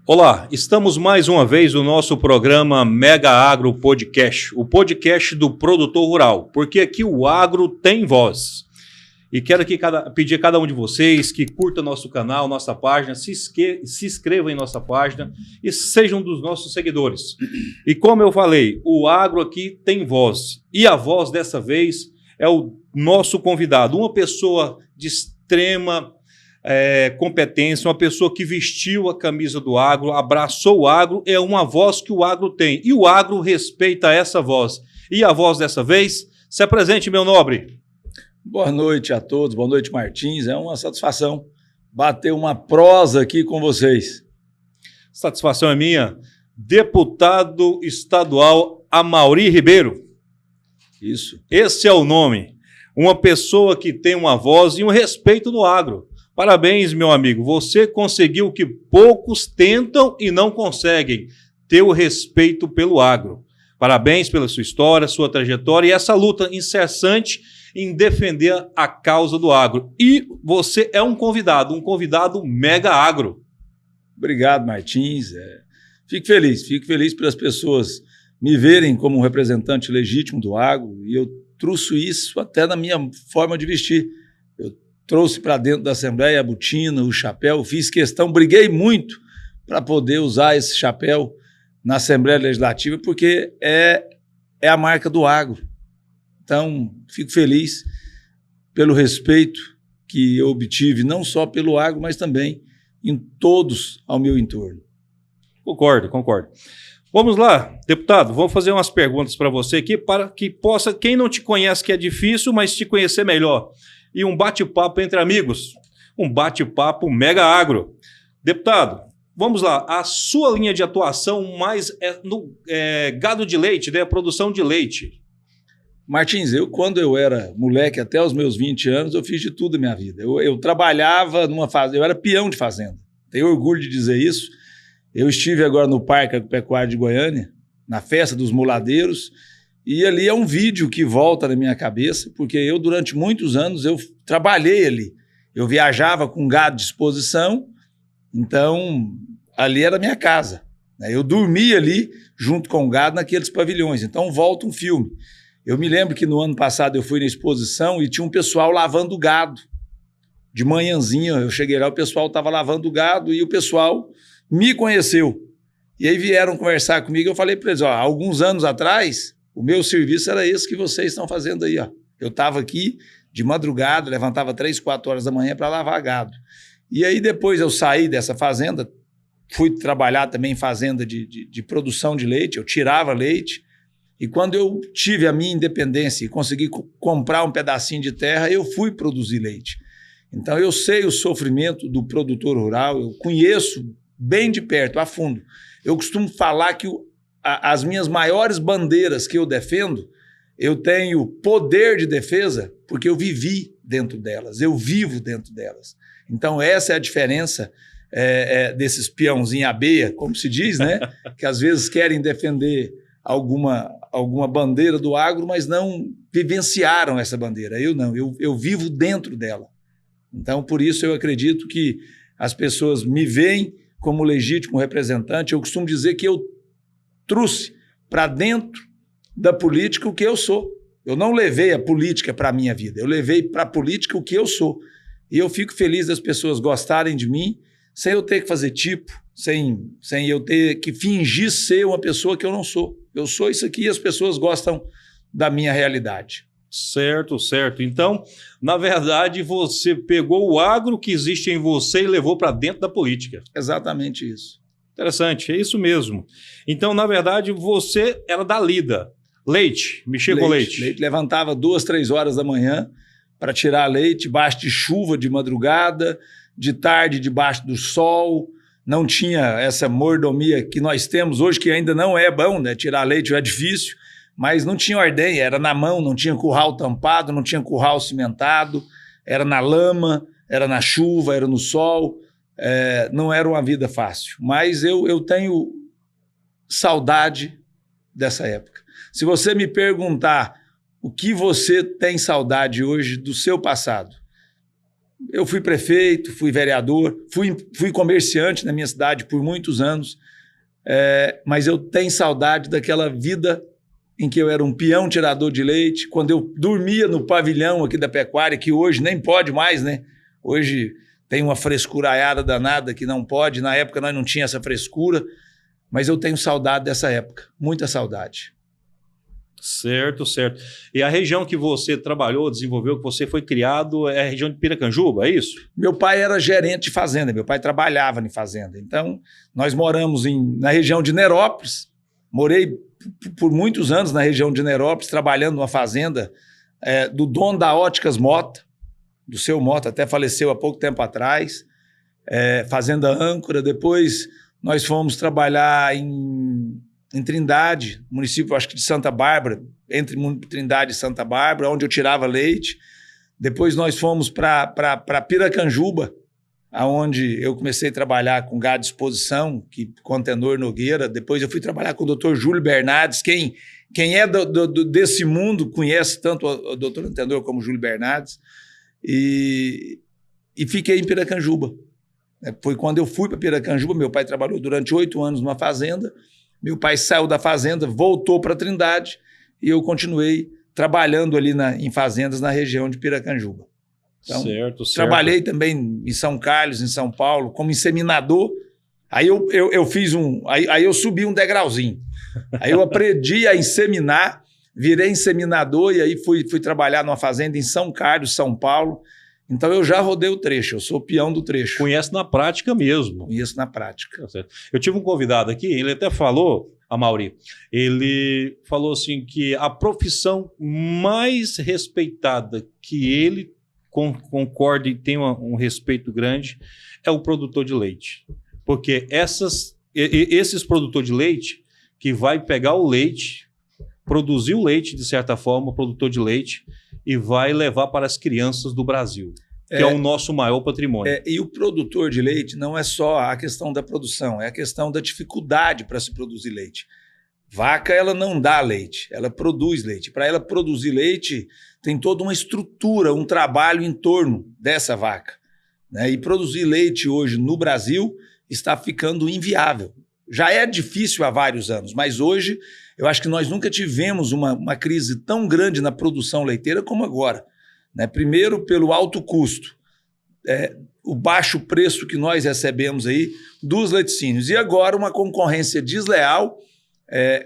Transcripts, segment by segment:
Olá, estamos mais uma vez no nosso programa Mega Agro Podcast, o podcast do produtor rural, porque aqui o agro tem voz. E quero aqui pedir a cada um de vocês que curta nosso canal, nossa página, se inscreva em nossa página e sejam dos nossos seguidores. E como eu falei, o agro aqui tem voz. E a voz dessa vez é o nosso convidado, uma pessoa de extrema competência, uma pessoa que vestiu a camisa do agro, abraçou o agro, é uma voz que o agro tem. E o agro respeita essa voz. E a voz dessa vez, se apresente, meu nobre. Boa noite a todos, boa noite, Martins. É uma satisfação bater uma prosa aqui com vocês. Satisfação é minha. Deputado estadual Amaury Ribeiro. Isso. Esse é o nome. Uma pessoa que tem uma voz e um respeito no agro. Parabéns, meu amigo. Você conseguiu o que poucos tentam e não conseguem, ter o respeito pelo agro. Parabéns pela sua história, sua trajetória e essa luta incessante em defender a causa do agro. E você é um convidado mega agro. Obrigado, Martins. Fico feliz pelas pessoas me verem como um representante legítimo do agro e eu trouxe isso até na minha forma de vestir. Eu trouxe para dentro da Assembleia a botina, o chapéu, fiz questão, briguei muito para poder usar esse chapéu na Assembleia Legislativa, porque é a marca do agro. Então, fico feliz pelo respeito que eu obtive, não só pelo agro, mas também em todos ao meu entorno. Concordo. Vamos lá, deputado, vou fazer umas perguntas para você aqui, para que possa, quem não te conhece, que é difícil, mas te conhecer melhor. E um bate-papo entre amigos, um bate-papo mega agro. Deputado, vamos lá, a sua linha de atuação mais no gado de leite, né, a produção de leite. Martins, quando eu era moleque, até os meus 20 anos, eu fiz de tudo na minha vida. Eu trabalhava numa fazenda, eu era peão de fazenda. Tenho orgulho de dizer isso. Eu estive agora no Parque Agropecuário de Goiânia, na Festa dos Muladeiros, e ali é um vídeo que volta na minha cabeça, porque eu, durante muitos anos, eu trabalhei ali. Eu viajava com gado de exposição, então ali era a minha casa. Eu dormia ali junto com o gado naqueles pavilhões. Então volta um filme. Eu me lembro que no ano passado eu fui na exposição e tinha um pessoal lavando o gado. De manhãzinha eu cheguei lá, o pessoal estava lavando o gado e o pessoal me conheceu. E aí vieram conversar comigo, eu falei para eles, há alguns anos atrás, o meu serviço era esse que vocês estão fazendo aí. Eu estava aqui de madrugada, levantava 3, 4 horas da manhã para lavar gado. E aí depois eu saí dessa fazenda, fui trabalhar também em fazenda de produção de leite, eu tirava leite, e quando eu tive a minha independência e consegui comprar um pedacinho de terra, eu fui produzir leite. Então eu sei o sofrimento do produtor rural, eu conheço bem de perto, a fundo. Eu costumo falar que as minhas maiores bandeiras que eu defendo, eu tenho poder de defesa porque eu vivi dentro delas, eu vivo dentro delas. Então essa é a diferença desses peãozinhos abelha, como se diz, né? Que às vezes querem defender alguma bandeira do agro, mas não vivenciaram essa bandeira. Eu não, eu vivo dentro dela. Então por isso eu acredito que as pessoas me veem como legítimo representante. Eu costumo dizer que eu trouxe para dentro da política o que eu sou. Eu não levei a política para a minha vida, eu levei para a política o que eu sou. E eu fico feliz das pessoas gostarem de mim, sem eu ter que fazer tipo, sem eu ter que fingir ser uma pessoa que eu não sou. Eu sou isso aqui e as pessoas gostam da minha realidade. Certo. Então, na verdade, você pegou o agro que existe em você e levou para dentro da política. Exatamente isso. Interessante, é isso mesmo. Então, na verdade, você era da lida. Leite, mexia com leite. Levantava 2, 3 horas da manhã para tirar leite, debaixo de chuva de madrugada, de tarde debaixo do sol. Não tinha essa mordomia que nós temos hoje, que ainda não é bom, né? Tirar leite é difícil, mas não tinha ordenha, era na mão, não tinha curral tampado, não tinha curral cimentado, era na lama, era na chuva, era no sol. Não era uma vida fácil, mas eu tenho saudade dessa época. Se você me perguntar o que você tem saudade hoje do seu passado, Eu fui prefeito, fui vereador, fui comerciante na minha cidade por muitos anos, mas eu tenho saudade daquela vida em que eu era um peão tirador de leite, quando eu dormia no pavilhão aqui da pecuária, que hoje nem pode mais, né? Hoje tem uma frescuraiada danada que não pode, na época nós não tinha essa frescura, mas eu tenho saudade dessa época, muita saudade. Certo, certo. E a região que você trabalhou, desenvolveu, que você foi criado, é a região de Piracanjuba, é isso? Meu pai era gerente de fazenda, meu pai trabalhava em fazenda. Então, nós moramos na região de Nerópolis, morei por muitos anos na região de Nerópolis, trabalhando numa fazenda do dono da Óticas Mota, do seu Mota, até faleceu há pouco tempo atrás, fazenda âncora. Depois nós fomos trabalhar em Trindade, município, acho que de Santa Bárbara, entre Trindade e Santa Bárbara, onde eu tirava leite. Depois nós fomos para Piracanjuba, onde eu comecei a trabalhar com gado de exposição, com Antenor Nogueira. Depois eu fui trabalhar com o Dr. Júlio Bernardes. Quem é desse mundo conhece tanto o Dr. Antenor como o Júlio Bernardes. E fiquei em Piracanjuba. Foi quando eu fui para Piracanjuba. Meu pai trabalhou durante 8 anos numa fazenda. Meu pai saiu da fazenda, voltou para Trindade e eu continuei trabalhando ali em fazendas na região de Piracanjuba. Então, certo. Trabalhei também em São Carlos, em São Paulo, como inseminador. Aí eu fiz aí eu subi um degrauzinho. Aí eu aprendi a inseminar, virei inseminador e aí fui trabalhar numa fazenda em São Carlos, São Paulo. Então eu já rodei o trecho, eu sou peão do trecho. Conhece na prática mesmo. Conheço na prática. Tá certo. Eu tive um convidado aqui, ele até falou, Amaury, ele falou assim que a profissão mais respeitada que ele concorda e tem um respeito grande é o produtor de leite. Porque esses produtores de leite que vai pegar o leite, produzir o leite de certa forma, o produtor de leite, e vai levar para as crianças do Brasil, que é o nosso maior patrimônio. E o produtor de leite não é só a questão da produção, é a questão da dificuldade para se produzir leite. Vaca, ela não dá leite, ela produz leite. Para ela produzir leite, tem toda uma estrutura, um trabalho em torno dessa vaca, né? E produzir leite hoje no Brasil está ficando inviável. Já é difícil há vários anos, mas hoje eu acho que nós nunca tivemos uma crise tão grande na produção leiteira como agora, né? Primeiro, pelo alto custo, o baixo preço que nós recebemos aí dos laticínios, e agora uma concorrência desleal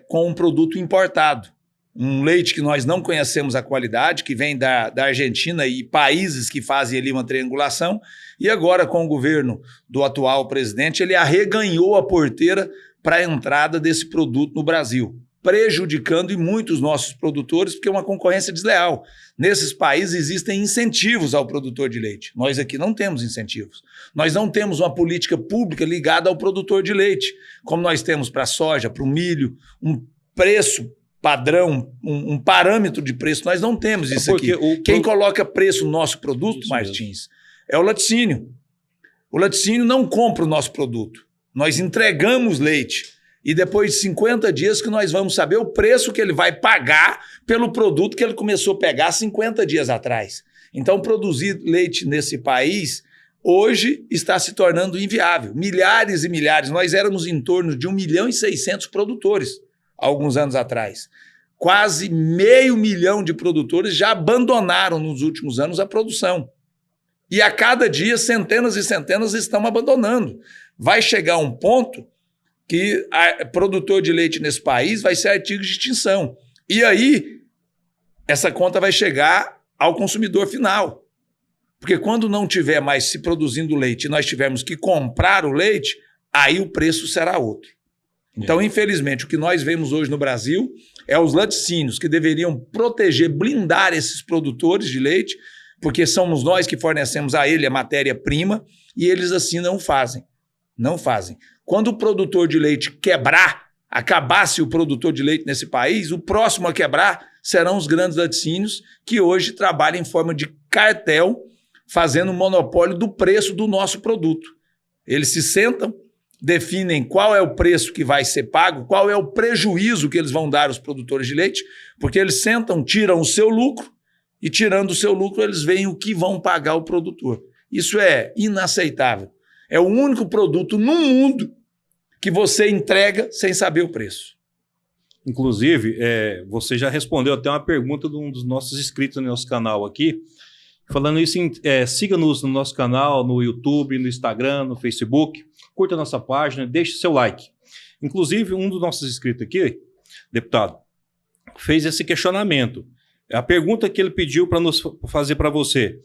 com um produto importado. Um leite que nós não conhecemos a qualidade, que vem da Argentina e países que fazem ali uma triangulação, e agora com o governo do atual presidente, ele arreganhou a porteira para a entrada desse produto no Brasil, prejudicando muitos nossos produtores, porque é uma concorrência desleal. Nesses países existem incentivos ao produtor de leite. Nós aqui não temos incentivos. Nós não temos uma política pública ligada ao produtor de leite, como nós temos para a soja, para o milho, um preço padrão, um parâmetro de preço. Nós não temos isso aqui. Quem coloca preço no nosso produto, isso Martins, é o laticínio. O laticínio não compra o nosso produto. Nós entregamos leite e depois de 50 dias que nós vamos saber o preço que ele vai pagar pelo produto que ele começou a pegar 50 dias atrás. Então, produzir leite nesse país hoje está se tornando inviável. Milhares e milhares. Nós éramos em torno de 1.600.000 produtores há alguns anos atrás. Quase 500 mil de produtores já abandonaram nos últimos anos a produção. E a cada dia, centenas e centenas estão abandonando. Vai chegar um ponto que produtor de leite nesse país vai ser artigo de extinção. E aí, essa conta vai chegar ao consumidor final. Porque quando não tiver mais se produzindo leite e nós tivermos que comprar o leite, aí o preço será outro. Então, infelizmente, o que nós vemos hoje no Brasil é os laticínios que deveriam proteger, blindar esses produtores de leite, porque somos nós que fornecemos a ele a matéria-prima e eles assim não fazem. Não fazem. Quando o produtor de leite quebrar, acabasse o produtor de leite nesse país, o próximo a quebrar serão os grandes laticínios que hoje trabalham em forma de cartel, fazendo monopólio do preço do nosso produto. Eles se sentam, definem qual é o preço que vai ser pago, qual é o prejuízo que eles vão dar aos produtores de leite, porque eles sentam, tiram o seu lucro, e tirando o seu lucro, eles veem o que vão pagar o produtor. Isso é inaceitável. É o único produto no mundo que você entrega sem saber o preço. Inclusive, você já respondeu até uma pergunta de um dos nossos inscritos no nosso canal aqui. Falando isso, siga-nos no nosso canal, no YouTube, no Instagram, no Facebook. Curta a nossa página, deixe seu like. Inclusive, um dos nossos inscritos aqui, deputado, fez esse questionamento. A pergunta que ele pediu para nos fazer para você.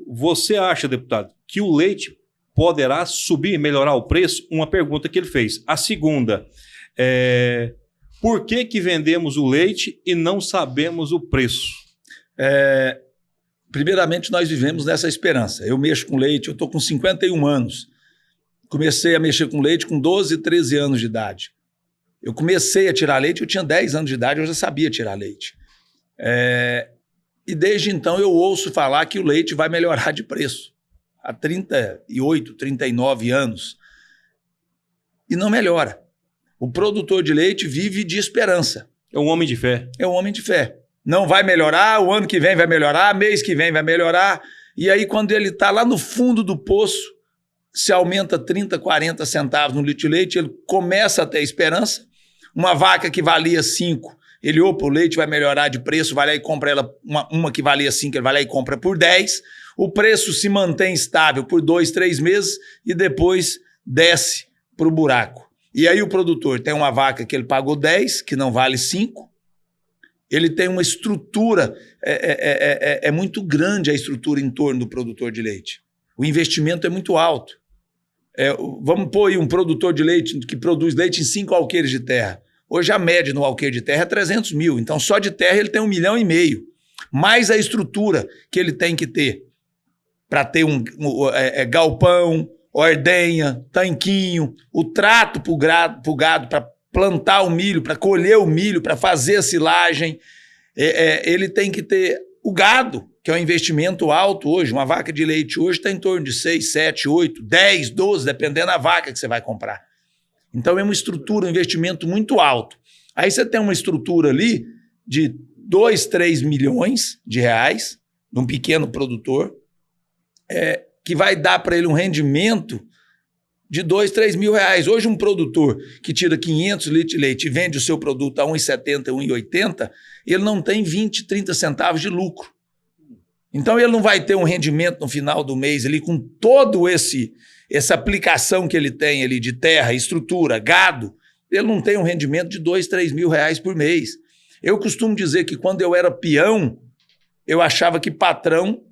Você acha, deputado, que o leite poderá subir, melhorar o preço? Uma pergunta que ele fez. A segunda, por que vendemos o leite e não sabemos o preço? Primeiramente, nós vivemos nessa esperança. Eu mexo com leite, eu estou com 51 anos. Comecei a mexer com leite com 12, 13 anos de idade. Eu comecei a tirar leite, eu tinha 10 anos de idade, eu já sabia tirar leite. E desde então eu ouço falar que o leite vai melhorar de preço. Há 38, 39 anos. E não melhora. O produtor de leite vive de esperança. É um homem de fé. É um homem de fé. Não vai melhorar, o ano que vem vai melhorar, mês que vem vai melhorar. E aí, quando ele está lá no fundo do poço, se aumenta 30, 40 centavos no litro de leite, ele começa a ter esperança. Uma vaca que valia 5, ele, o leite vai melhorar de preço, vai lá e compra ela, uma que valia 5, ele vai lá e compra por 10. O preço se mantém estável por 2, 3 meses e depois desce para o buraco. E aí o produtor tem uma vaca que ele pagou 10, que não vale 5. Ele tem uma estrutura, é muito grande a estrutura em torno do produtor de leite. O investimento é muito alto. Vamos pôr aí um produtor de leite que produz leite em 5 alqueires de terra. Hoje a média no alqueire de terra é 300 mil. Então só de terra ele tem 1,5 milhão. Mais a estrutura que ele tem que ter para ter galpão, ordenha, tanquinho, o trato para o gado, para plantar o milho, para colher o milho, para fazer a silagem. Ele tem que ter o gado, que é um investimento alto hoje. Uma vaca de leite hoje está em torno de 6, 7, 8, 10, 12, dependendo da vaca que você vai comprar. Então é uma estrutura, um investimento muito alto. Aí você tem uma estrutura ali de 2, 3 milhões de reais, de um pequeno produtor, que vai dar para ele um rendimento de 2, 3 mil reais. Hoje um produtor que tira 500 litros de leite e vende o seu produto a 1,70, 1,80, ele não tem 20, 30 centavos de lucro. Então ele não vai ter um rendimento no final do mês ali com todo essa aplicação que ele tem ali de terra, estrutura, gado. Ele não tem um rendimento de 2, 3 mil reais por mês. Eu costumo dizer que quando eu era peão, eu achava que patrão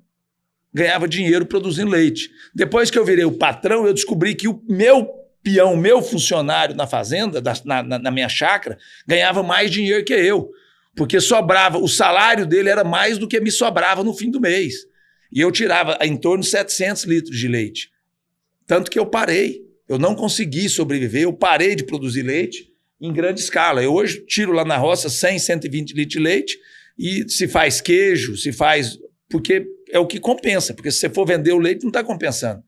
ganhava dinheiro produzindo leite. Depois que eu virei o patrão, eu descobri que o meu peão, o meu funcionário na fazenda, na minha chácara, ganhava mais dinheiro que eu. Porque sobrava, o salário dele era mais do que me sobrava no fim do mês. E eu tirava em torno de 700 litros de leite. Tanto que eu parei. Eu não consegui sobreviver, eu parei de produzir leite em grande escala. Eu hoje tiro lá na roça 100, 120 litros de leite e se faz queijo, porque é o que compensa. Porque se você for vender o leite, não está compensando.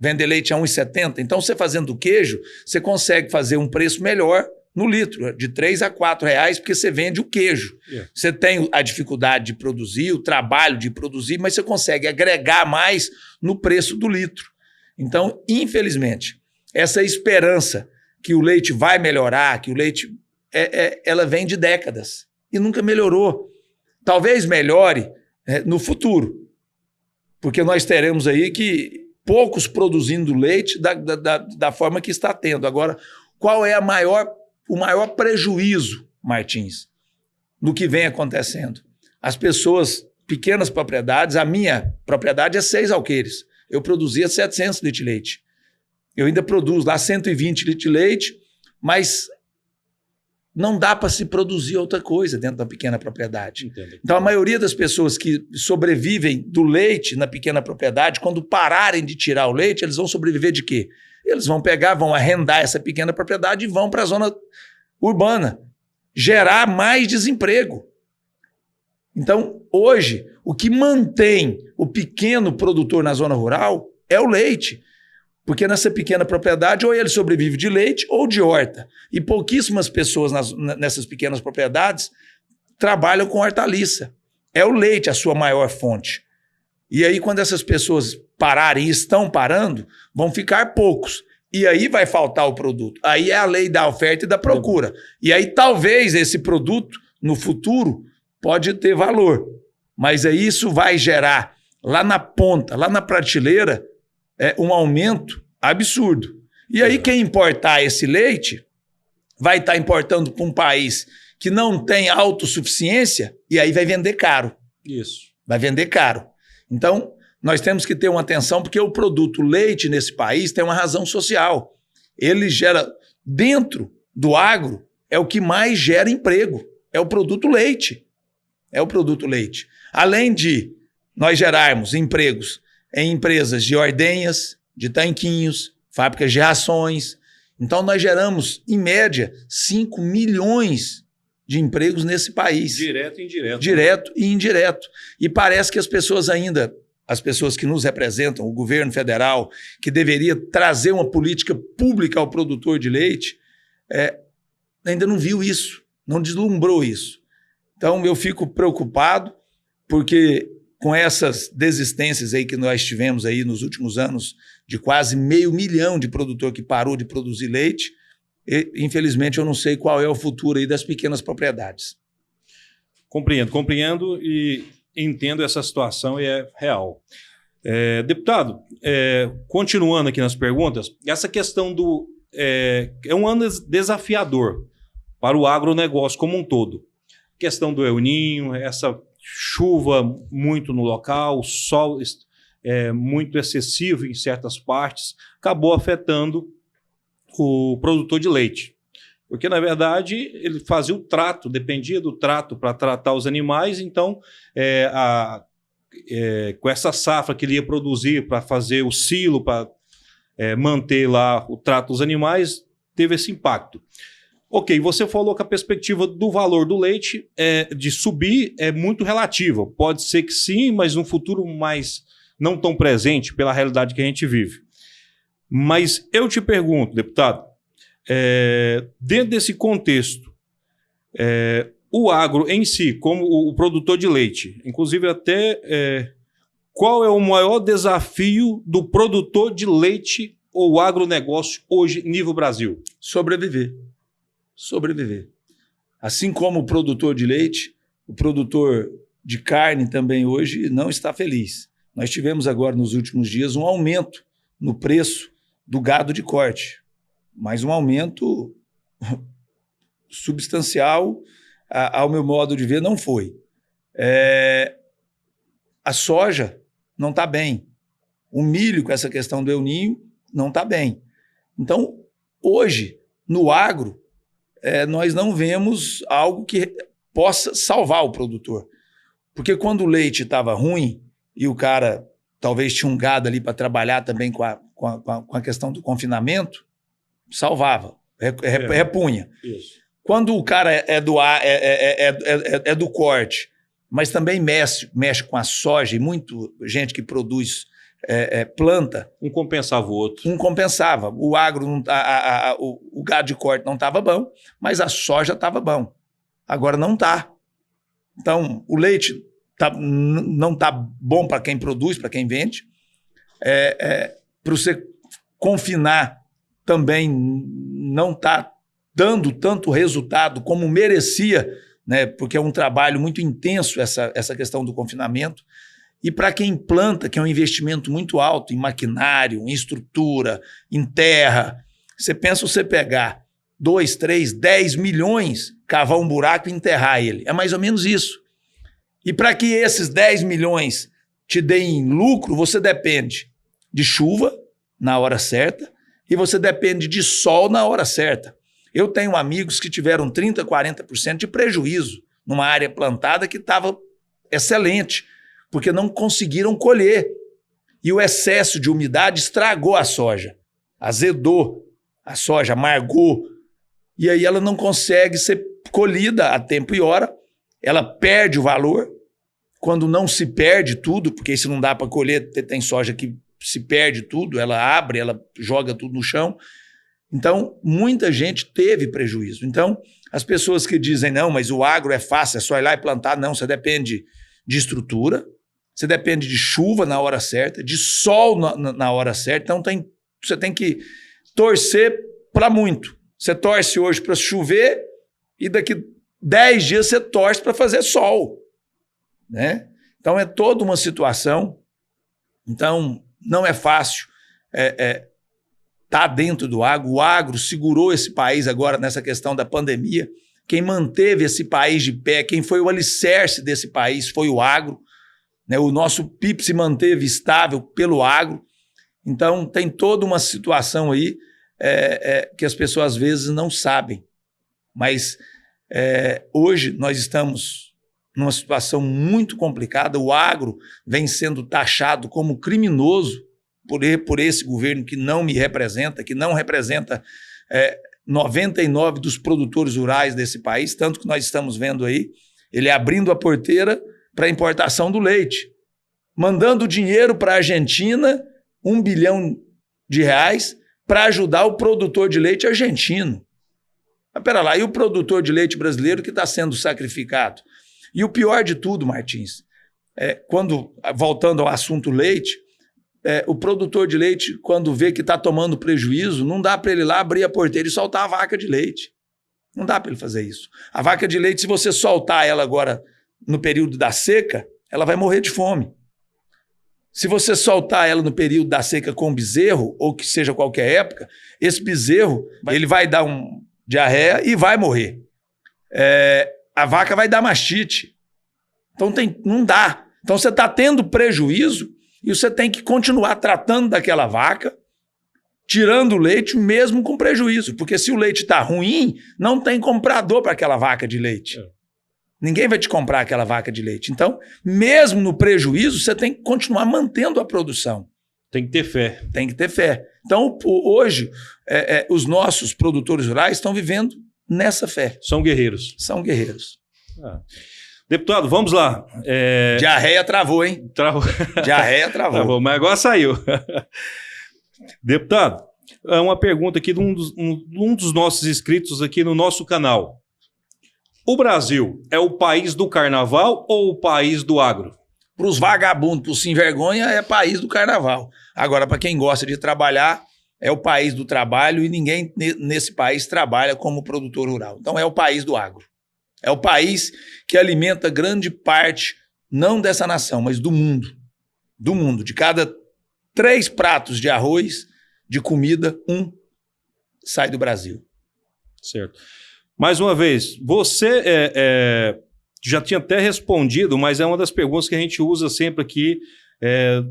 Vender leite a 1,70, então você fazendo queijo, você consegue fazer um preço melhor no litro, de 3 a 4 reais, porque você vende o queijo. Você tem a dificuldade de produzir, o trabalho de produzir, mas você consegue agregar mais no preço do litro. Então, infelizmente, essa esperança que o leite vai melhorar, que o leite, ela vem de décadas e nunca melhorou. Talvez melhore no futuro, porque nós teremos aí que poucos produzindo leite da forma que está tendo. Agora, qual é o maior prejuízo, Martins, no que vem acontecendo? As pessoas, pequenas propriedades, a minha propriedade é 6 alqueires. Eu produzia 700 litros de leite. Eu ainda produzo lá 120 litros de leite, mas não dá para se produzir outra coisa dentro da pequena propriedade. Entendo. Então, a maioria das pessoas que sobrevivem do leite na pequena propriedade, quando pararem de tirar o leite, eles vão sobreviver de quê? Eles vão vão arrendar essa pequena propriedade e vão para a zona urbana, gerar mais desemprego. Então, hoje, o que mantém o pequeno produtor na zona rural é o leite. Porque nessa pequena propriedade, ou ele sobrevive de leite ou de horta. E pouquíssimas pessoas nessas pequenas propriedades trabalham com hortaliça. É o leite a sua maior fonte. E aí, quando essas pessoas pararem e estão parando, vão ficar poucos. E aí vai faltar o produto. Aí é a lei da oferta e da procura. E aí talvez esse produto, no futuro, pode ter valor. Mas aí isso vai gerar, lá na ponta, lá na prateleira, um aumento absurdo. E aí quem importar esse leite vai estar importando para um país que não tem autossuficiência e aí vai vender caro. Isso. Vai vender caro. Então, nós temos que ter uma atenção, porque o produto leite nesse país tem uma razão social. Ele gera, dentro do agro, é o que mais gera emprego. É o produto leite. É o produto leite. Além de nós gerarmos empregos em empresas de ordenhas, de tanquinhos, fábricas de rações. Então, nós geramos, em média, 5 milhões de empregos nesse país. Direto e indireto. Direto e indireto. E parece que as pessoas ainda, as pessoas que nos representam, o governo federal, que deveria trazer uma política pública ao produtor de leite, ainda não viu isso, não deslumbrou isso. Então, eu fico preocupado, porque com essas desistências aí que nós tivemos aí nos últimos anos, de quase 500 mil de produtor que parou de produzir leite, infelizmente eu não sei qual é o futuro aí das pequenas propriedades. Compreendo e entendo essa situação e é real. Deputado, continuando aqui nas perguntas, essa questão é um ano desafiador para o agronegócio como um todo. Questão do El Niño, essa chuva muito no local, o sol muito excessivo em certas partes, acabou afetando o produtor de leite. Porque, na verdade, ele fazia o trato, dependia do trato para tratar os animais, então, com essa safra que ele ia produzir para fazer o silo, para manter lá o trato dos animais, teve esse impacto. Ok, você falou que a perspectiva do valor do leite de subir é muito relativa. Pode ser que sim, mas num futuro mais não tão presente pela realidade que a gente vive. Mas eu te pergunto, deputado, dentro desse contexto, o agro em si, como o produtor de leite, inclusive até qual é o maior desafio do produtor de leite ou agronegócio hoje, nível Brasil? Sobreviver. Assim como o produtor de leite, o produtor de carne também hoje não está feliz. Nós tivemos agora nos últimos dias um aumento no preço do gado de corte, mas um aumento substancial, ao meu modo de ver, não foi. A soja não está bem. O milho, com essa questão do El Niño, não está bem. Então, hoje, no agro, nós não vemos algo que possa salvar o produtor. Porque quando o leite estava ruim e o cara talvez tinha um gado ali para trabalhar também com a questão do confinamento, salvava, repunha. Isso. Quando o cara é do corte, mas também mexe com a soja, e muito gente que produz planta. Um compensava o outro. Um compensava. O agro, o gado de corte não estava bom, mas a soja estava bom. Agora não está. Então, o leite não está bom para quem produz, para quem vende. Para você confinar também não está dando tanto resultado como merecia, né? Porque é um trabalho muito intenso essa questão do confinamento. E para quem planta, que é um investimento muito alto em maquinário, em estrutura, em terra, você pensa você pegar 2, 3, 10 milhões, cavar um buraco e enterrar ele. É mais ou menos isso. E para que esses 10 milhões te deem lucro, você depende de chuva na hora certa e você depende de sol na hora certa. Eu tenho amigos que tiveram 30%, 40% de prejuízo numa área plantada que estava excelente, porque não conseguiram colher. E o excesso de umidade estragou a soja, azedou a soja, amargou. E aí ela não consegue ser colhida a tempo e hora, ela perde o valor. Quando não se perde tudo, porque se não dá para colher, tem soja que se perde tudo, ela abre, ela joga tudo no chão. Então, muita gente teve prejuízo. Então, as pessoas que dizem, não, mas o agro é fácil, é só ir lá e plantar. Não, você depende de estrutura, você depende de chuva na hora certa, de sol na hora certa, então você tem que torcer para muito. Você torce hoje para chover e daqui 10 dias você torce para fazer sol, né? Então é toda uma situação. Então não é fácil tá dentro do agro. O agro segurou esse país agora nessa questão da pandemia. Quem manteve esse país de pé, quem foi o alicerce desse país foi o agro, né? O nosso PIB se manteve estável pelo agro. Então tem toda uma situação aí que as pessoas às vezes não sabem. Mas hoje nós estamos numa situação muito complicada. O agro vem sendo taxado como criminoso por esse governo que não me representa, que não representa 99 dos produtores rurais desse país, tanto que nós estamos vendo aí ele abrindo a porteira para a importação do leite, mandando dinheiro para a Argentina, R$1 bilhão para ajudar o produtor de leite argentino. Mas pera lá, e o produtor de leite brasileiro que está sendo sacrificado? E o pior de tudo, Martins, voltando ao assunto leite, o produtor de leite, quando vê que está tomando prejuízo, não dá para ele ir lá abrir a porteira e soltar a vaca de leite. Não dá para ele fazer isso. A vaca de leite, se você soltar ela agora no período da seca, ela vai morrer de fome. Se você soltar ela no período da seca com bezerro, ou que seja qualquer época, esse bezerro ele vai dar diarreia e vai morrer. A vaca vai dar mastite. Então não dá. Então você está tendo prejuízo e você tem que continuar tratando daquela vaca, tirando o leite mesmo com prejuízo. Porque se o leite está ruim, não tem comprador para aquela vaca de leite. Ninguém vai te comprar aquela vaca de leite. Então, mesmo no prejuízo, você tem que continuar mantendo a produção. Tem que ter fé. Tem que ter fé. Então, hoje, os nossos produtores rurais estão vivendo nessa fé. São guerreiros. São guerreiros. Deputado, vamos lá. Diarreia travou, hein? Diarreia travou. Mas agora saiu. Deputado, uma pergunta aqui de um dos nossos inscritos aqui no nosso canal. O Brasil é o país do carnaval ou o país do agro? Para os vagabundos, para os sem vergonha, é país do carnaval. Agora, para quem gosta de trabalhar, é o país do trabalho e ninguém nesse país trabalha como produtor rural. Então é o país do agro. É o país que alimenta grande parte, não dessa nação, mas do mundo. Do mundo. De cada 3 pratos de arroz, de comida, 1 sai do Brasil. Certo. Mais uma vez, você já tinha até respondido, mas é uma das perguntas que a gente usa sempre aqui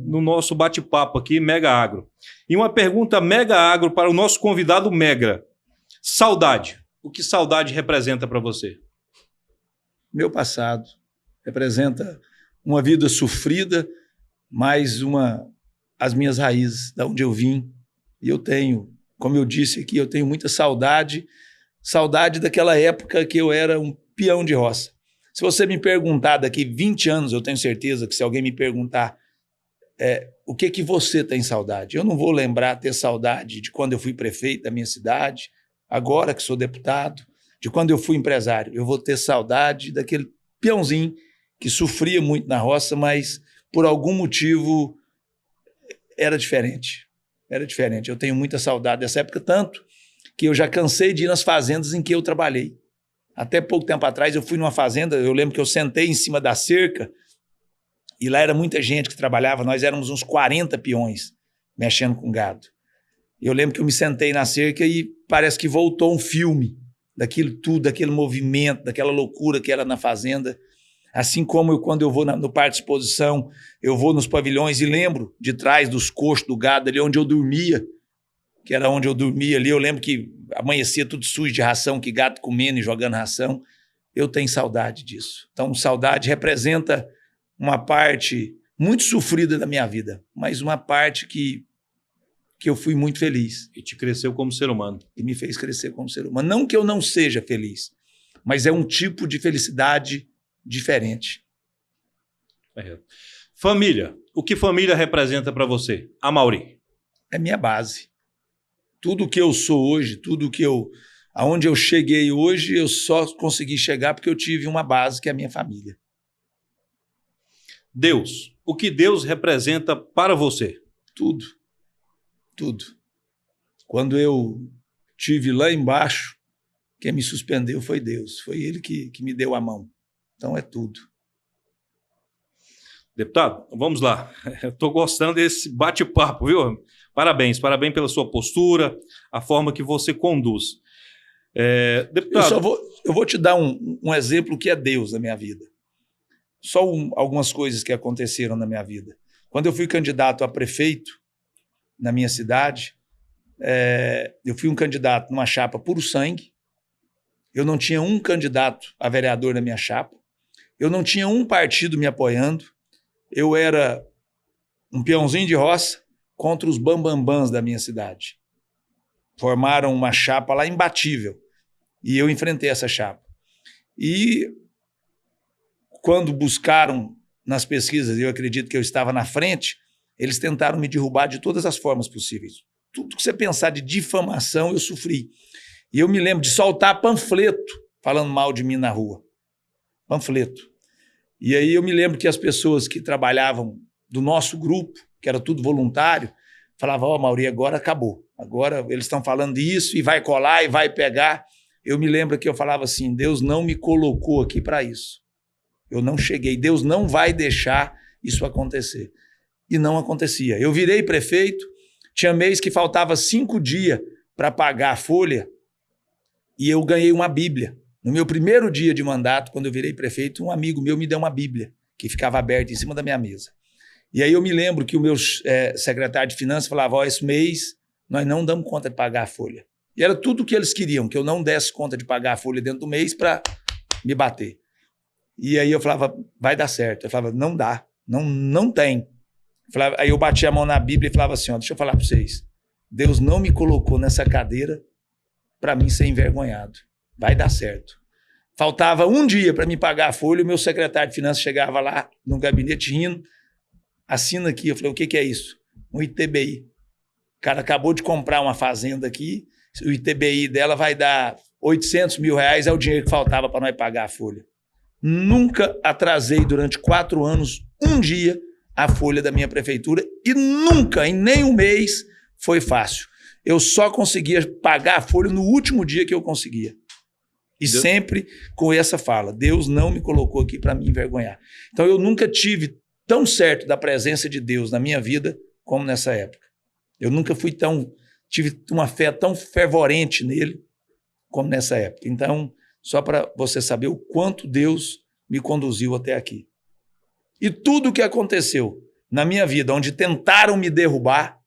no nosso bate-papo aqui, Mega Agro. E uma pergunta Mega Agro para o nosso convidado Megra. Saudade. O que saudade representa para você? Meu passado. Representa uma vida sofrida, mas as minhas raízes, da onde eu vim. E eu tenho, como eu disse aqui, eu tenho muita saudade daquela época que eu era um peão de roça. Se você me perguntar daqui 20 anos, eu tenho certeza que se alguém me perguntar o que você tem saudade, eu não vou ter saudade de quando eu fui prefeito da minha cidade, agora que sou deputado, de quando eu fui empresário. Eu vou ter saudade daquele peãozinho que sofria muito na roça, mas por algum motivo era diferente. Era diferente. Eu tenho muita saudade dessa época, tanto que eu já cansei de ir nas fazendas em que eu trabalhei. Até pouco tempo atrás eu fui numa fazenda, eu lembro que eu sentei em cima da cerca e lá era muita gente que trabalhava, nós éramos uns 40 peões mexendo com gado. Eu lembro que eu me sentei na cerca e parece que voltou um filme daquilo tudo, daquele movimento, daquela loucura que era na fazenda. Assim como quando eu vou no parque de exposição, eu vou nos pavilhões e lembro de trás dos coxos do gado ali onde eu dormia, que era onde eu dormia ali. Eu lembro que amanhecia tudo sujo de ração, que gato comendo e jogando ração. Eu tenho saudade disso. Então, saudade representa uma parte muito sofrida da minha vida, mas uma parte que eu fui muito feliz. E te cresceu como ser humano. E me fez crescer como ser humano. Não que eu não seja feliz, mas é um tipo de felicidade diferente. Família. O que família representa para você? Amaury. É minha base. Tudo que eu sou hoje, aonde eu cheguei hoje, eu só consegui chegar porque eu tive uma base que é a minha família. Deus. o que Deus representa para você? Tudo. Tudo. Quando eu estive lá embaixo, quem me suspendeu foi Deus. Foi Ele que me deu a mão. Então é tudo. Deputado, vamos lá. Estou gostando desse bate-papo, viu? Parabéns pela sua postura, a forma que você conduz. Deputado... Eu vou te dar um exemplo que é Deus na minha vida. Só algumas coisas que aconteceram na minha vida. Quando eu fui candidato a prefeito na minha cidade, eu fui um candidato numa chapa puro sangue. Eu não tinha um candidato a vereador na minha chapa. Eu não tinha um partido me apoiando. Eu era um peãozinho de roça contra os bambambãs da minha cidade. Formaram uma chapa lá imbatível. E eu enfrentei essa chapa. E quando buscaram nas pesquisas, eu acredito que eu estava na frente, eles tentaram me derrubar de todas as formas possíveis. Tudo que você pensar de difamação, eu sofri. E eu me lembro de soltar panfleto falando mal de mim na rua. Panfleto. E aí eu me lembro que as pessoas que trabalhavam do nosso grupo, que era tudo voluntário, falavam, ó, Mauri, agora acabou. Agora eles estão falando isso e vai colar e vai pegar. Eu me lembro que eu falava assim, Deus não me colocou aqui para isso. Eu não cheguei. Deus não vai deixar isso acontecer. E não acontecia. Eu virei prefeito, tinha mês que faltava 5 dias para pagar a folha e eu ganhei uma Bíblia. No meu primeiro dia de mandato, quando eu virei prefeito, um amigo meu me deu uma Bíblia que ficava aberta em cima da minha mesa. E aí eu me lembro que o meu secretário de finanças falava, ó, esse mês nós não damos conta de pagar a folha. E era tudo o que eles queriam, que eu não desse conta de pagar a folha dentro do mês para me bater. E aí eu falava, vai dar certo. Eu falava, não dá, não tem. Aí eu batia a mão na Bíblia e falava assim, ó, deixa eu falar para vocês, Deus não me colocou nessa cadeira para mim ser envergonhado. Vai dar certo. Faltava um dia para me pagar a folha, o meu secretário de finanças chegava lá no gabinete rindo, assina aqui. Eu falei, o que é isso? Um ITBI. O cara acabou de comprar uma fazenda aqui, o ITBI dela vai dar 800 mil reais, é o dinheiro que faltava para nós pagar a folha. Nunca atrasei durante 4 anos, um dia, a folha da minha prefeitura e nunca, em nenhum mês, foi fácil. Eu só conseguia pagar a folha no último dia que eu conseguia. E sempre com essa fala, Deus não me colocou aqui para me envergonhar. Então eu nunca tive tão certo da presença de Deus na minha vida como nessa época. Eu nunca tive uma fé tão fervorente nele como nessa época. Então, só para você saber o quanto Deus me conduziu até aqui. E tudo o que aconteceu na minha vida, onde tentaram me derrubar,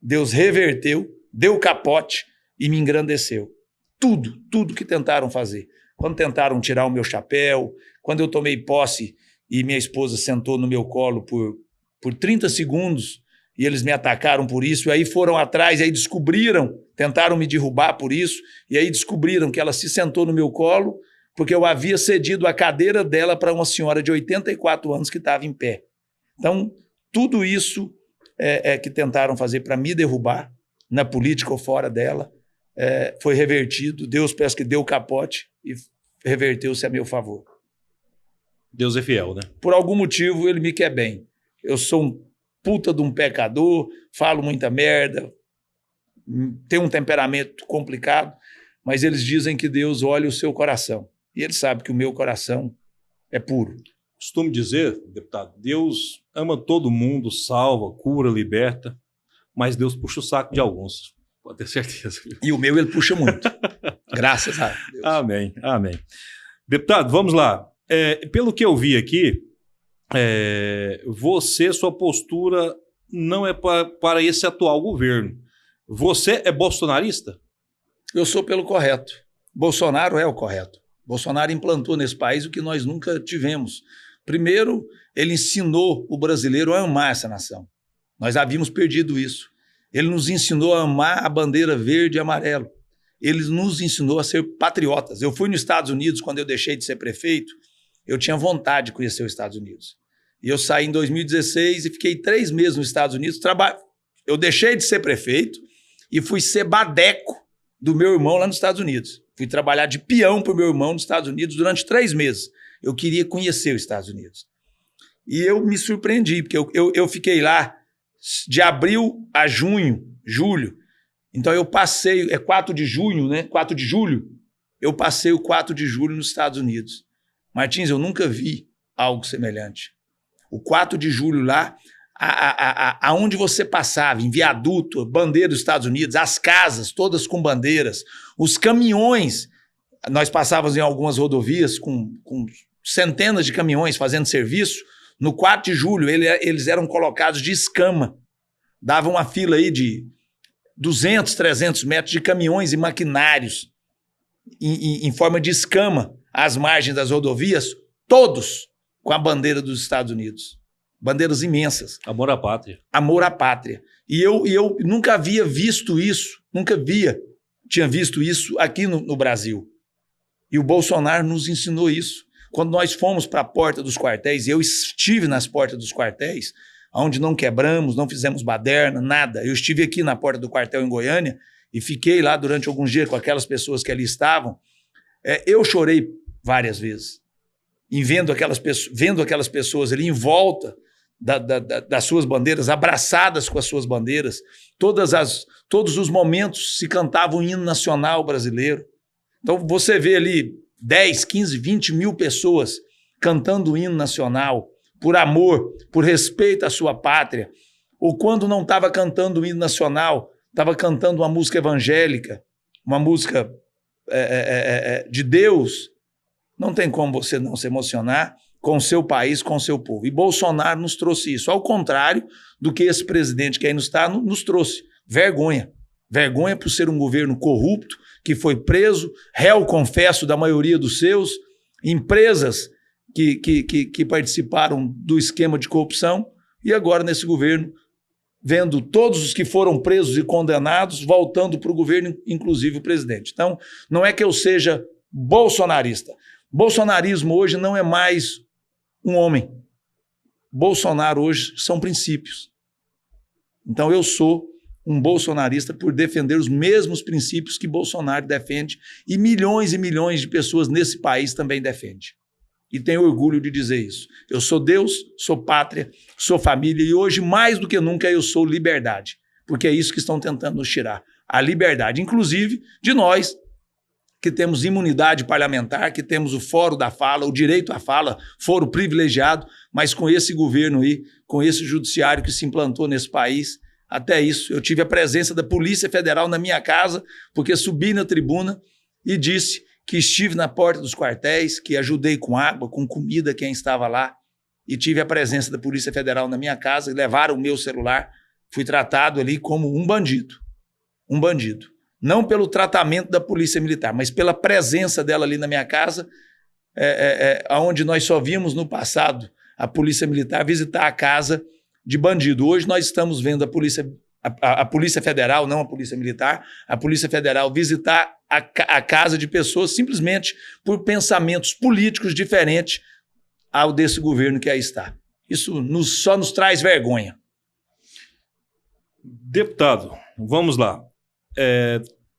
Deus reverteu, deu capote e me engrandeceu. Tudo que tentaram fazer. Quando tentaram tirar o meu chapéu, quando eu tomei posse e minha esposa sentou no meu colo por 30 segundos e eles me atacaram por isso, e aí foram atrás, e aí descobriram, tentaram me derrubar por isso, e aí descobriram que ela se sentou no meu colo porque eu havia cedido a cadeira dela para uma senhora de 84 anos que estava em pé. Então, tudo isso que tentaram fazer para me derrubar, na política ou fora dela, foi revertido. Deus parece que deu o capote e reverteu-se a meu favor. Deus é fiel, né? Por algum motivo, ele me quer bem. Eu sou um puta de um pecador, falo muita merda, tenho um temperamento complicado, mas eles dizem que Deus olha o seu coração. E ele sabe que o meu coração é puro. Costumo dizer, deputado, Deus ama todo mundo, salva, cura, liberta, mas Deus puxa o saco de alguns. Pode ter certeza. E o meu ele puxa muito. Graças a Deus. Amém, amém. Deputado, vamos lá. Pelo que eu vi aqui, sua postura não é para esse atual governo. Você é bolsonarista? Eu sou pelo correto. Bolsonaro é o correto. Bolsonaro implantou nesse país o que nós nunca tivemos. Primeiro, ele ensinou o brasileiro a amar essa nação. Nós havíamos perdido isso. Ele nos ensinou a amar a bandeira verde e amarelo. Ele nos ensinou a ser patriotas. Eu fui nos Estados Unidos quando eu deixei de ser prefeito. Eu tinha vontade de conhecer os Estados Unidos. E eu saí em 2016 e fiquei 3 meses nos Estados Unidos. Eu deixei de ser prefeito e fui ser badeco do meu irmão lá nos Estados Unidos. Fui trabalhar de peão para o meu irmão nos Estados Unidos durante 3 meses. Eu queria conhecer os Estados Unidos. E eu me surpreendi, porque eu fiquei lá de abril a junho, julho. Então eu passei, 4 de junho, né? 4 de julho, eu passei o 4 de julho nos Estados Unidos. Martins, eu nunca vi algo semelhante. O 4 de julho lá, aonde você passava, em viaduto, bandeira dos Estados Unidos, as casas todas com bandeiras, os caminhões, nós passávamos em algumas rodovias com centenas de caminhões fazendo serviço. No 4 de julho, eles eram colocados de escama. Dava uma fila aí de 200, 300 metros de caminhões e maquinários em forma de escama às margens das rodovias, todos com a bandeira dos Estados Unidos. Bandeiras imensas. Amor à pátria. Amor à pátria. E eu nunca havia visto isso, tinha visto isso aqui no Brasil. E o Bolsonaro nos ensinou isso. Quando nós fomos para a porta dos quartéis, e eu estive nas portas dos quartéis, onde não quebramos, não fizemos baderna, nada. Eu estive aqui na porta do quartel em Goiânia e fiquei lá durante alguns dias com aquelas pessoas que ali estavam. Eu chorei várias vezes, vendo aquelas pessoas ali em volta das suas bandeiras, abraçadas com as suas bandeiras. Todos os momentos se cantava o hino nacional brasileiro. Então você vê ali 10, 15, 20 mil pessoas cantando o hino nacional por amor, por respeito à sua pátria. Ou quando não estava cantando o hino nacional, estava cantando uma música evangélica, uma música de Deus. Não tem como você não se emocionar com o seu país, com o seu povo. E Bolsonaro nos trouxe isso, ao contrário do que esse presidente que aí nos trouxe. Vergonha. Vergonha por ser um governo corrupto, que foi preso, réu confesso da maioria dos seus, empresas que participaram do esquema de corrupção, e agora nesse governo, vendo todos os que foram presos e condenados, voltando para o governo, inclusive o presidente. Então, não é que eu seja bolsonarista. Bolsonarismo hoje não é mais um homem. Bolsonaro hoje são princípios. Então eu sou um bolsonarista por defender os mesmos princípios que Bolsonaro defende e milhões de pessoas nesse país também defendem. E tenho orgulho de dizer isso. Eu sou Deus, sou pátria, sou família e hoje mais do que nunca eu sou liberdade, porque é isso que estão tentando nos tirar. A liberdade, inclusive de nós, que temos imunidade parlamentar, que temos o fórum da fala, o direito à fala, foro privilegiado, mas com esse governo aí, com esse judiciário que se implantou nesse país, até isso, eu tive a presença da Polícia Federal na minha casa, porque subi na tribuna e disse que estive na porta dos quartéis, que ajudei com água, com comida quem estava lá, e tive a presença da Polícia Federal na minha casa, e levaram o meu celular, fui tratado ali como um bandido. Um bandido. Não pelo tratamento da Polícia Militar, mas pela presença dela ali na minha casa, onde nós só vimos no passado a Polícia Militar visitar a casa de bandido. Hoje nós estamos vendo a Polícia Federal, não a Polícia Militar, a Polícia Federal visitar a casa de pessoas simplesmente por pensamentos políticos diferentes ao desse governo que aí está. Isso só nos traz vergonha. Deputado, vamos lá.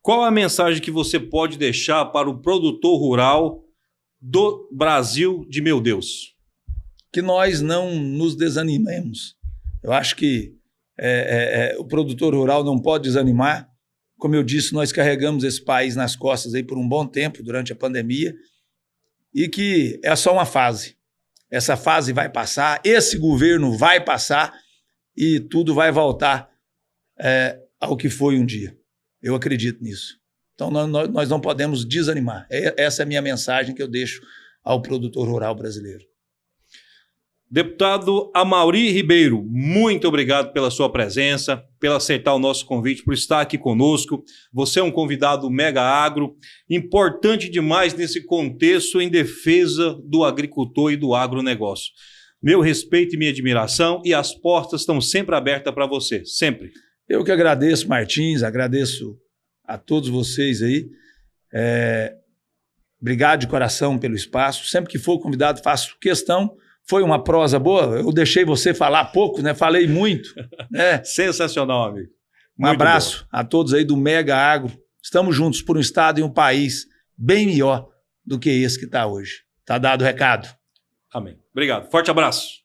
Qual a mensagem que você pode deixar para o produtor rural do Brasil de meu Deus? Que nós não nos desanimemos. Eu acho que o produtor rural não pode desanimar. Como eu disse, nós carregamos esse país nas costas aí por um bom tempo, durante a pandemia, e que é só uma fase. Essa fase vai passar, esse governo vai passar e tudo vai voltar ao que foi um dia. Eu acredito nisso. Então, nós não podemos desanimar. Essa é a minha mensagem que eu deixo ao produtor rural brasileiro. Deputado Amaury Ribeiro, muito obrigado pela sua presença, pelo aceitar o nosso convite, por estar aqui conosco. Você é um convidado Mega Agro, importante demais nesse contexto em defesa do agricultor e do agronegócio. Meu respeito e minha admiração, e as portas estão sempre abertas para você, sempre. Eu que agradeço, Martins, agradeço a todos vocês aí. Obrigado de coração pelo espaço. Sempre que for convidado, faço questão. Foi uma prosa boa, eu deixei você falar pouco, né? Falei muito. Né? Sensacional, amigo. Um abraço a todos aí do Mega Agro. Estamos juntos por um estado e um país bem melhor do que esse que está hoje. Está dado o recado. Amém. Obrigado. Forte abraço.